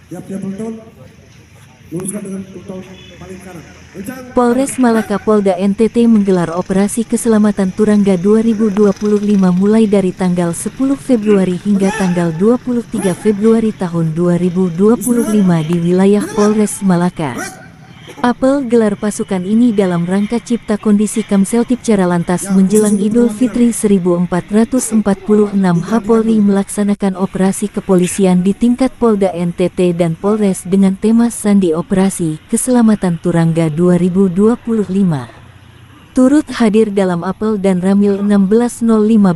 Tiap-tiap penonton luruskan dengan penonton paling kanan. Polres Malaka Polda NTT menggelar operasi keselamatan Turangga 2025 mulai dari tanggal 10 Februari hingga tanggal 23 Februari tahun 2025 di wilayah Polres Malaka. Apel gelar pasukan ini dalam rangka cipta kondisi Kamseltipcara Lantas menjelang Idul Fitri 1446 Polri melaksanakan operasi kepolisian di tingkat Polda NTT dan Polres dengan tema Sandi Operasi Keselamatan Turangga 2025. Turut hadir dalam apel dan Ramil 1605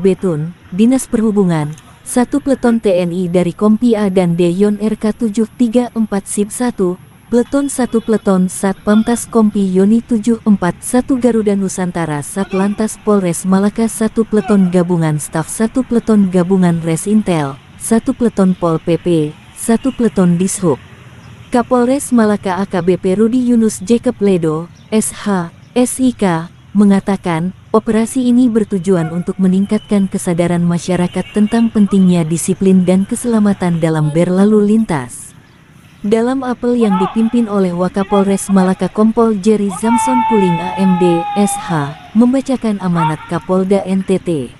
Betun, Dinas Perhubungan, 1 Peleton TNI dari Kompi A dan D Yon RK 734 Sib 1, Peleton 1 Peleton Satpamtas Kompi Yoni 741 Garuda Nusantara Satlantas Polres Malaka 1 Peleton Gabungan Staf 1 Peleton Gabungan Res Intel 1 Peleton Pol PP 1 Peleton Dishub. Kapolres Malaka AKBP Rudi Yunus Jacob Ledo, SH, SIK, mengatakan, operasi ini bertujuan untuk meningkatkan kesadaran masyarakat tentang pentingnya disiplin dan keselamatan dalam berlalu lintas. Dalam apel yang dipimpin oleh Wakapolres Malaka Kompol Jerry Zamson Puling AMD, SH, membacakan amanat Kapolda NTT.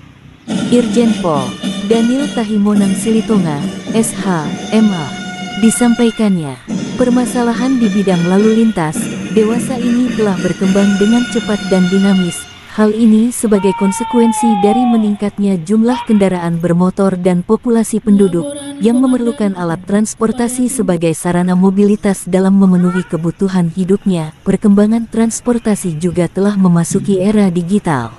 Irjen Pol Daniel Tahimonang Silitonga, SH, MA, disampaikannya, permasalahan di bidang lalu lintas, dewasa ini telah berkembang dengan cepat dan dinamis. Hal ini sebagai konsekuensi dari meningkatnya jumlah kendaraan bermotor dan populasi penduduk yang memerlukan alat transportasi sebagai sarana mobilitas dalam memenuhi kebutuhan hidupnya. Perkembangan transportasi juga telah memasuki era digital.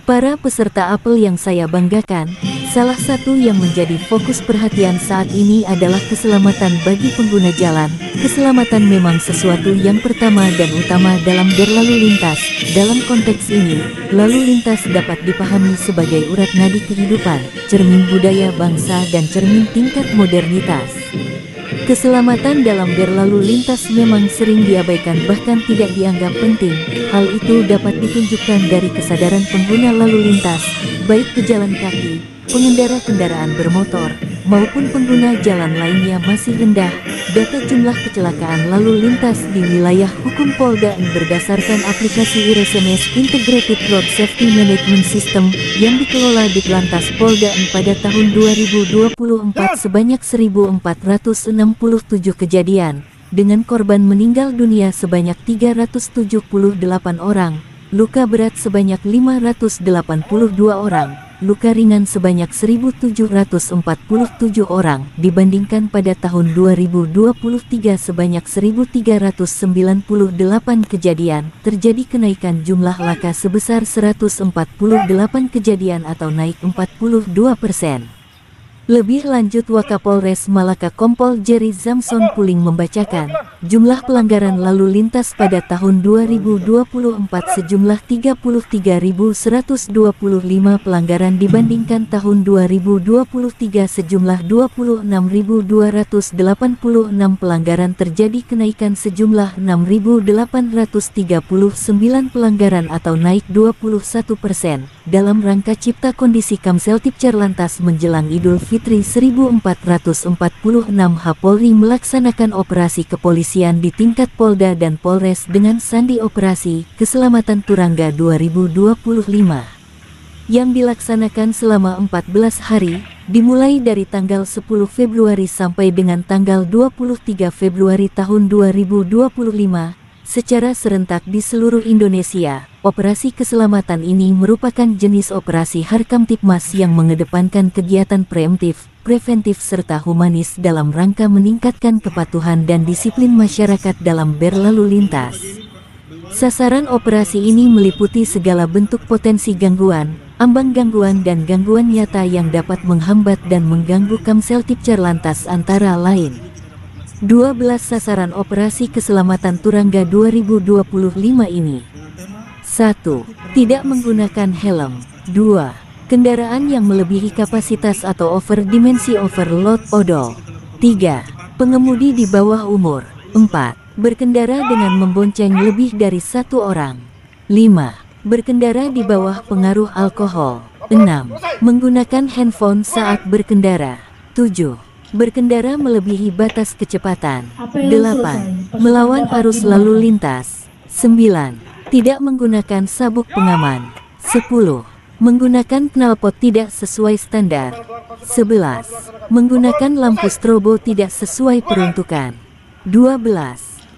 Para peserta apel yang saya banggakan, salah satu yang menjadi fokus perhatian saat ini adalah keselamatan bagi pengguna jalan. Keselamatan memang sesuatu yang pertama dan utama dalam berlalu lintas. Dalam konteks ini, lalu lintas dapat dipahami sebagai urat nadi kehidupan, cermin budaya bangsa dan cermin tingkat modernitas. Keselamatan dalam berlalu lintas memang sering diabaikan bahkan tidak dianggap penting. Hal itu dapat ditunjukkan dari kesadaran pengguna lalu lintas, baik pejalan kaki, pengendara kendaraan bermotor, maupun pengguna jalan lainnya masih rendah. Data jumlah kecelakaan lalu lintas di wilayah hukum Polda berdasarkan aplikasi IRSMS Integrated Road Safety Management System yang dikelola di Lantas Polda pada tahun 2024 sebanyak 1.467 kejadian, dengan korban meninggal dunia sebanyak 378 orang, luka berat sebanyak 582 orang, luka ringan sebanyak 1.747 orang, dibandingkan pada tahun 2023 sebanyak 1.398 kejadian, terjadi kenaikan jumlah laka sebesar 148 kejadian atau naik 42%. Lebih lanjut Wakapolres Malaka Kompol Jerry Zamson Puling membacakan, jumlah pelanggaran lalu lintas pada tahun 2024 sejumlah 33.125 pelanggaran dibandingkan tahun 2023 sejumlah 26.286 pelanggaran, terjadi kenaikan sejumlah 6.839 pelanggaran atau naik 21%. Dalam rangka cipta kondisi Kamseltipcara Lantas menjelang Idul Fitri 1446 Polri melaksanakan operasi kepolisian di tingkat Polda dan Polres dengan Sandi Operasi Keselamatan Turangga 2025 yang dilaksanakan selama 14 hari, dimulai dari tanggal 10 Februari sampai dengan tanggal 23 Februari tahun 2025, secara serentak di seluruh Indonesia. Operasi keselamatan ini merupakan jenis operasi Harkamtipmas yang mengedepankan kegiatan preemptif, preventif serta humanis dalam rangka meningkatkan kepatuhan dan disiplin masyarakat dalam berlalu lintas. Sasaran operasi ini meliputi segala bentuk potensi gangguan, ambang gangguan dan gangguan nyata yang dapat menghambat dan mengganggu Kamseltipcara Lantas antara lain. 12 sasaran operasi keselamatan Turangga 2025 ini. 1. Tidak menggunakan helm. 2. Kendaraan yang melebihi kapasitas atau over dimensi overload odol. 3. Pengemudi di bawah umur. 4. Berkendara dengan membonceng lebih dari satu orang. 5. Berkendara di bawah pengaruh alkohol. 6. Menggunakan handphone saat berkendara. 7. berkendara melebihi batas kecepatan. Apa yang 8. selesai? Melawan Dapat arus dimulai. lalu lintas. 9. Tidak menggunakan sabuk pengaman. 10. Menggunakan knalpot tidak sesuai standar. 11. Menggunakan lampu strobo tidak sesuai peruntukan. 12.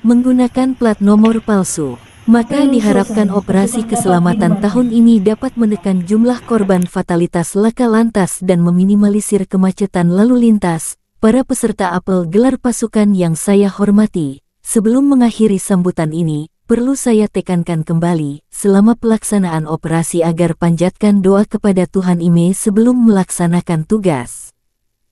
Menggunakan plat nomor palsu. Maka diharapkan operasi keselamatan tahun ini dapat menekan jumlah korban fatalitas laka lantas dan meminimalisir kemacetan lalu lintas. Para peserta apel gelar pasukan yang saya hormati, sebelum mengakhiri sambutan ini, perlu saya tekankan kembali, selama pelaksanaan operasi agar panjatkan doa kepada Tuhan Ime sebelum melaksanakan tugas.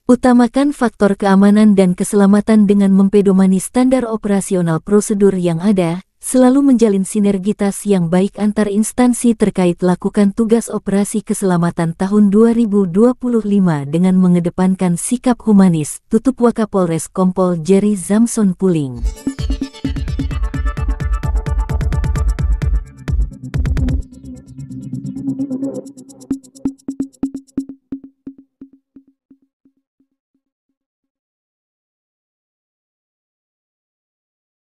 Utamakan faktor keamanan dan keselamatan dengan mempedomani standar operasional prosedur yang ada, selalu menjalin sinergitas yang baik antar instansi terkait lakukan tugas operasi keselamatan tahun 2025 dengan mengedepankan sikap humanis, tutup Wakapolres Kompol Jerry Zamson Puling.